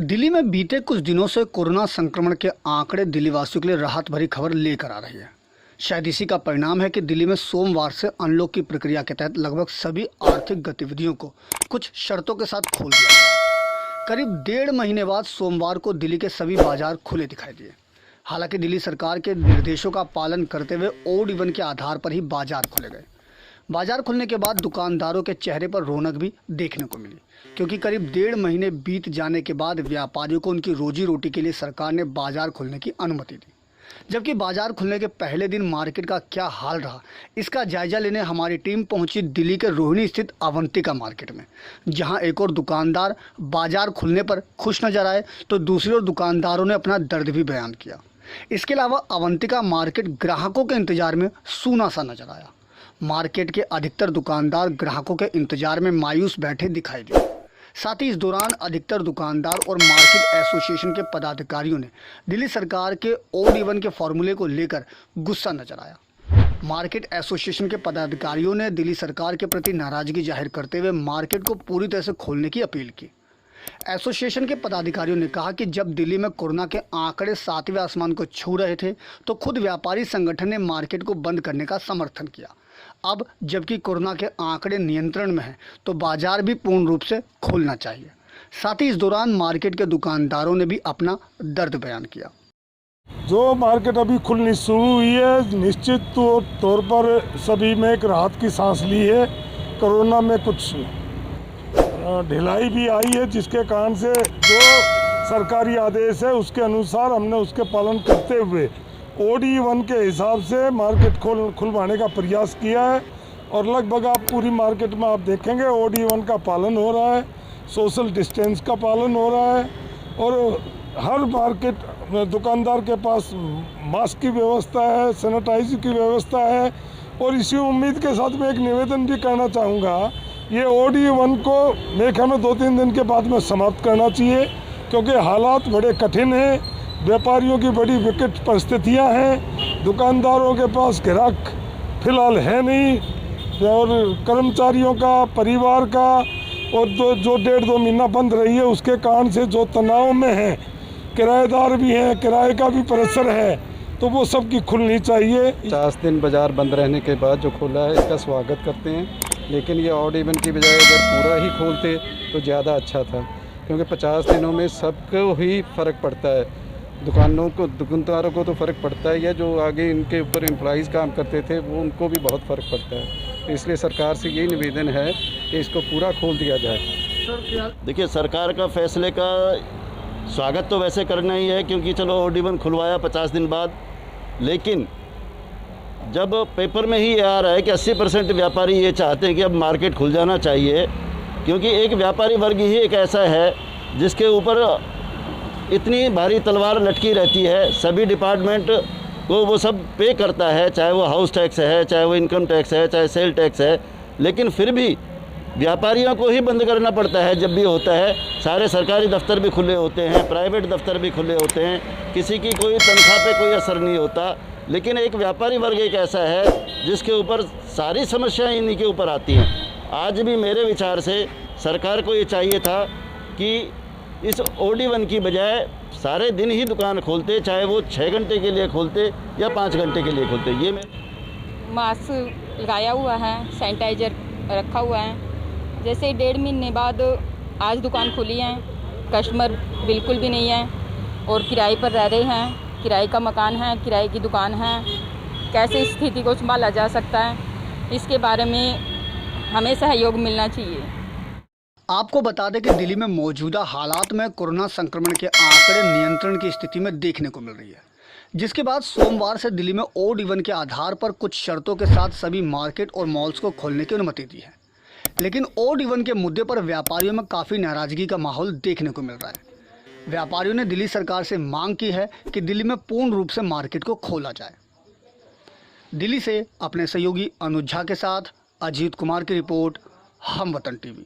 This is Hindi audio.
दिल्ली में बीते कुछ दिनों से कोरोना संक्रमण के आंकड़े दिल्ली वासियों के लिए राहत भरी खबर लेकर आ रही है। शायद इसी का परिणाम है कि दिल्ली में सोमवार से अनलॉक की प्रक्रिया के तहत लगभग सभी आर्थिक गतिविधियों को कुछ शर्तों के साथ खोल दिया गया। करीब 1.5 महीने बाद सोमवार को दिल्ली के सभी बाजार खुले दिखाई दिए। हालांकि दिल्ली सरकार के निर्देशों का पालन करते हुए ओड इवन के आधार पर ही बाजार खोले गए। बाजार खुलने के बाद दुकानदारों के चेहरे पर रौनक भी देखने को मिली, क्योंकि करीब 1.5 महीने बीत जाने के बाद व्यापारियों को उनकी रोजी रोटी के लिए सरकार ने बाजार खोलने की अनुमति दी। जबकि बाजार खुलने के पहले दिन मार्केट का क्या हाल रहा, इसका जायजा लेने हमारी टीम पहुंची दिल्ली के रोहिणी स्थित अवंतिका मार्केट में, जहां एक और दुकानदार बाजार खुलने पर खुश नजर आए तो दूसरी ओर दुकानदारों ने अपना दर्द भी बयान किया। इसके अलावा अवंतिका मार्केट ग्राहकों के इंतजार में सूना सा नजर आया। मार्केट के अधिकतर दुकानदार ग्राहकों के इंतजार में मायूस बैठे दिखाई दिए। साथ ही इस दौरान अधिकतर दुकानदार और मार्केट एसोसिएशन के पदाधिकारियों ने दिल्ली सरकार के ओड इवन के फॉर्मूले को लेकर गुस्सा नजर आया। मार्केट एसोसिएशन के पदाधिकारियों ने दिल्ली सरकार के प्रति नाराजगी जाहिर करते हुए मार्केट को पूरी तरह से खोलने की अपील की। एसोसिएशन के पदाधिकारियों ने कहा कि जब दिल्ली में कोरोना के आंकड़े 7वें आसमान को छू रहे थे तो खुद व्यापारी संगठन ने मार्केट को बंद करने का समर्थन किया। अब जबकि कोरोना के आंकड़े नियंत्रण में हैं तो बाजार भी पूर्ण रूप से खोलना चाहिए। साथ ही इस दौरान मार्केट के दुकानदारों ने भी अपना दर्द बयान किया। जो मार्केट अभी खुलनी शुरू हुई है, निश्चित तौर पर सभी में एक राहत की सांस ली है। कोरोना में कुछ ढिलाई भी आई है, जिसके कारण से जो सरकारी आदेश है उसके अनुसार हमने उसके पालन करते हुए ओड इवन के हिसाब से मार्केट खुलवाने का प्रयास किया है। और लगभग आप पूरी मार्केट में आप देखेंगे ओड इवन का पालन हो रहा है, सोशल डिस्टेंस का पालन हो रहा है और हर मार्केट दुकानदार के पास मास्क की व्यवस्था है, सैनिटाइजर की व्यवस्था है। और इसी उम्मीद के साथ मैं एक निवेदन भी करना चाहूँगा, ये ओड इवन को मेरे ख्याल में 2-3 दिन के बाद में समाप्त करना चाहिए, क्योंकि हालात बड़े कठिन हैं। व्यापारियों की बड़ी विकट परिस्थितियां हैं, दुकानदारों के पास ग्राहक फिलहाल है नहीं और कर्मचारियों का, परिवार का और जो 1.5-2 महीना बंद रही है उसके कारण से जो तनाव में है, किराएदार भी हैं, किराए का भी प्रेशर है, तो वो सब की खुलनी चाहिए। 50 दिन बाज़ार बंद रहने के बाद जो खुला है इसका स्वागत करते हैं, लेकिन ये ऑड इवन की बजाय अगर पूरा ही खोलते तो ज़्यादा अच्छा था, क्योंकि 50 दिनों में सबको ही फ़र्क पड़ता है। दुकानदारों को तो फ़र्क पड़ता है, या जो आगे इनके ऊपर एम्प्लॉइज़ काम करते थे वो उनको भी बहुत फ़र्क पड़ता है। तो इसलिए सरकार से यही निवेदन है कि इसको पूरा खोल दिया जाए। देखिए, सरकार का फैसले का स्वागत तो वैसे करना ही है, क्योंकि चलो ओड इवन खुलवाया 50 दिन बाद, लेकिन जब पेपर में ही ये आ रहा है कि 80% व्यापारी ये चाहते हैं कि अब मार्केट खुल जाना चाहिए, क्योंकि एक व्यापारी वर्ग ही एक ऐसा है जिसके ऊपर इतनी भारी तलवार लटकी रहती है। सभी डिपार्टमेंट को वो सब पे करता है, चाहे वो हाउस टैक्स है, चाहे वो इनकम टैक्स है, चाहे सेल टैक्स है, लेकिन फिर भी व्यापारियों को ही बंद करना पड़ता है जब भी होता है। सारे सरकारी दफ्तर भी खुले होते हैं, प्राइवेट दफ्तर भी खुले होते हैं, किसी की कोई तनख्वाह पे कोई असर नहीं होता। लेकिन एक व्यापारी वर्ग एक ऐसा है जिसके ऊपर सारी समस्याएं इन्हीं के ऊपर आती हैं। आज भी मेरे विचार से सरकार को ये चाहिए था कि इस ओड इवन की बजाय सारे दिन ही दुकान खोलते, चाहे वो 6 घंटे के लिए खोलते या 5 घंटे के लिए खोलते। ये मैं मास्क लगाया हुआ है, सैनिटाइजर रखा हुआ है। जैसे 1.5 महीने बाद आज दुकान खुली है, कस्टमर बिल्कुल भी नहीं है और किराए पर रह रहे हैं, किराए का मकान है, किराए की दुकान है। कैसे इस स्थिति को संभाला जा सकता है, इसके बारे में हमें सहयोग मिलना चाहिए। आपको बता दें कि दिल्ली में मौजूदा हालात में कोरोना संक्रमण के आंकड़े नियंत्रण की स्थिति में देखने को मिल रही है, जिसके बाद सोमवार से दिल्ली में ओड इवन के आधार पर कुछ शर्तों के साथ सभी मार्केट और मॉल्स को खोलने की अनुमति दी है। लेकिन ओड इवन के मुद्दे पर व्यापारियों में काफ़ी नाराजगी का माहौल देखने को मिल रहा है। व्यापारियों ने दिल्ली सरकार से मांग की है कि दिल्ली में पूर्ण रूप से मार्केट को खोला जाए। दिल्ली से अपने सहयोगी अनुज झा के साथ अजीत कुमार की रिपोर्ट, हम वतन टीवी।